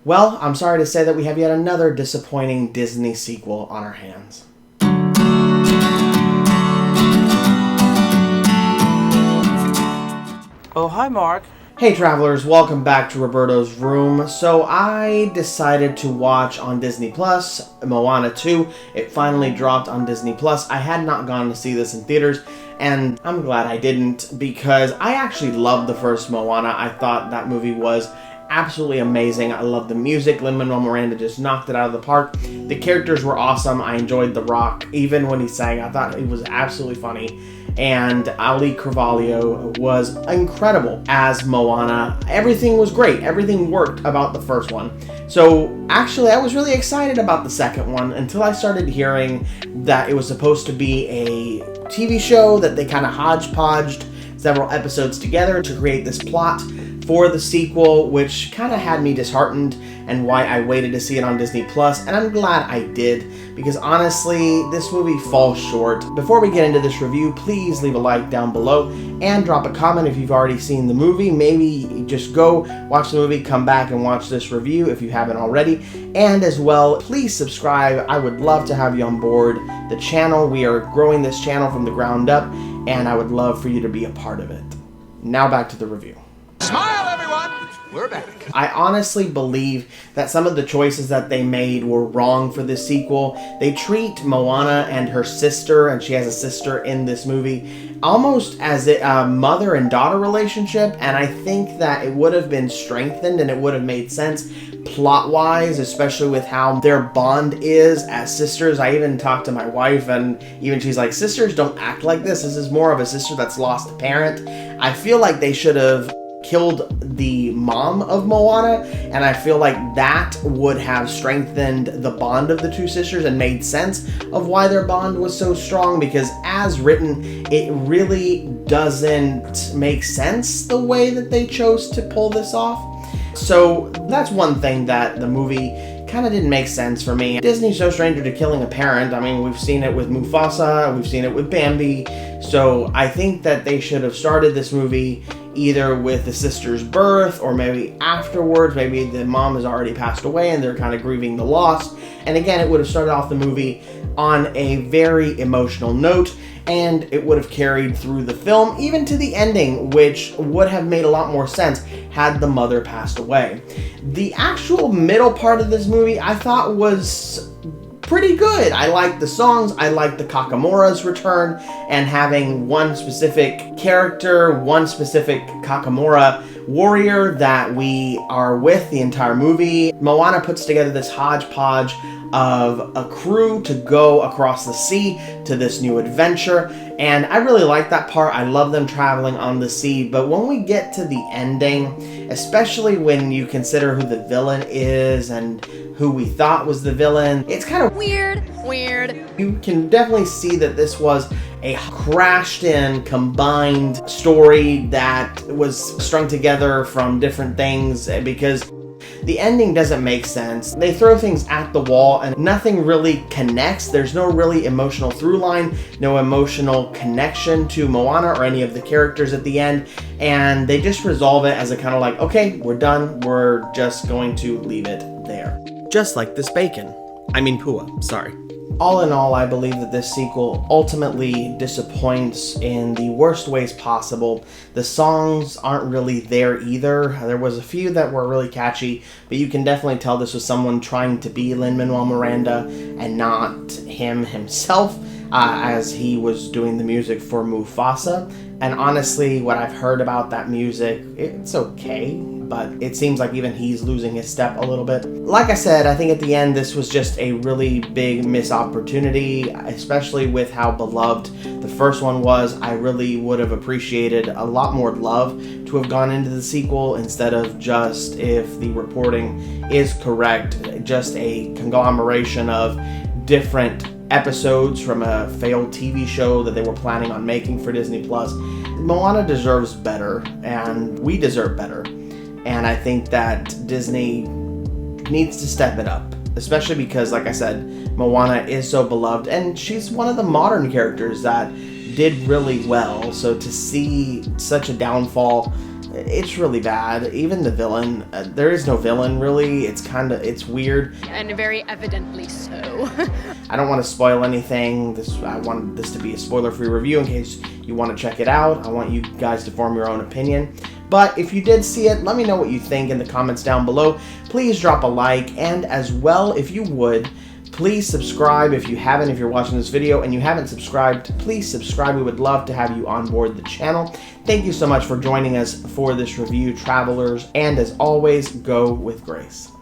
Well, I'm sorry to say that we have yet another disappointing Disney sequel on our hands. Oh, hi, Mark. Hey travelers, welcome back to Roberto's Room. So I decided to watch on Disney Plus Moana 2. It finally dropped on Disney Plus. I had not gone to see this in theaters, and I'm glad I didn't because I actually loved the first Moana. I thought that movie was absolutely amazing. I love the music. Lin-Manuel Miranda just knocked it out of the park. The characters were awesome. I enjoyed The Rock. Even when he sang, I thought it was absolutely funny. And auli'i was incredible as Moana. Everything was great. Everything worked about the first one. So actually, I was really excited about the second one until I started hearing that it was supposed to be a TV show, that they kind of hodgepodged several episodes together to create this plot for the sequel, which kind of had me disheartened, and why I waited to see it on Disney Plus, and I'm glad I did, because honestly, this movie falls short. Before we get into this review, please leave a like down below, and drop a comment if you've already seen the movie. Maybe just go watch the movie, come back and watch this review if you haven't already, and as well, please subscribe. I would love to have you on board the channel. We are growing this channel from the ground up, and I would love for you to be a part of it. Now back to the review. Smile, everyone! We're back. I honestly believe that some of the choices that they made were wrong for this sequel. They treat Moana and her sister, and she has a sister in this movie, almost as a mother and daughter relationship, and I think that it would have been strengthened and it would have made sense plot-wise, especially with how their bond is as sisters. I even talked to my wife, and even she's like, sisters don't act like this. This is more of a sister that's lost a parent. I feel like they should have killed the mom of Moana, and I feel like that would have strengthened the bond of the two sisters and made sense of why their bond was so strong, because as written, it really doesn't make sense the way that they chose to pull this off. So that's one thing that the movie kind of didn't make sense for me. Disney's no stranger to killing a parent. I mean, we've seen it with Mufasa, we've seen it with Bambi, so I think that they should have started this movie either with the sister's birth or maybe afterwards. Maybe the mom has already passed away and they're kind of grieving the loss. And again, it would have started off the movie on a very emotional note, and it would have carried through the film, even to the ending, which would have made a lot more sense had the mother passed away. The actual middle part of this movie I thought was pretty good. I liked the songs, I liked the Kakamura's return, and having one specific character, one specific Kakamura warrior that we are with the entire movie. Moana puts together this hodgepodge of a crew to go across the sea to this new adventure, and I really like that part. I love them traveling on the sea, but when we get to the ending, especially when you consider who the villain is and who we thought was the villain, it's kind of weird. You can definitely see that this was a crashed in, combined story that was strung together from different things, because the ending doesn't make sense. They throw things at the wall and nothing really connects. There's no really emotional through line, no emotional connection to Moana or any of the characters at the end, and they just resolve it as a kind of like, okay, we're done, we're just going to leave it there. Just like this bacon. I mean Pua, sorry. All in all, I believe that this sequel ultimately disappoints in the worst ways possible. The songs aren't really there either. There was a few that were really catchy, but you can definitely tell this was someone trying to be Lin-Manuel Miranda and not him himself, as he was doing the music for Mufasa. And honestly, what I've heard about that music, it's okay, but it seems like even he's losing his step a little bit. Like I said, I think at the end this was just a really big missed opportunity, especially with how beloved the first one was. I really would have appreciated a lot more love to have gone into the sequel instead of just, if the reporting is correct, just a conglomeration of different episodes from a failed TV show that they were planning on making for Disney Plus. Moana deserves better, and we deserve better. And I think that Disney needs to step it up, especially because, like I said, Moana is so beloved, and she's one of the modern characters that did really well. So to see such a downfall It's really bad. Even the villain, there is no villain really. It's weird. And very evidently so. I don't want to spoil anything. I wanted this to be a spoiler-free review in case you want to check it out. I want you guys to form your own opinion. But if you did see it, let me know what you think in the comments down below. Please drop a like, and as well, if you would, please subscribe if you haven't. If you're watching this video and you haven't subscribed, please subscribe. We would love to have you on board the channel. Thank you so much for joining us for this review, travelers, and as always, go with grace.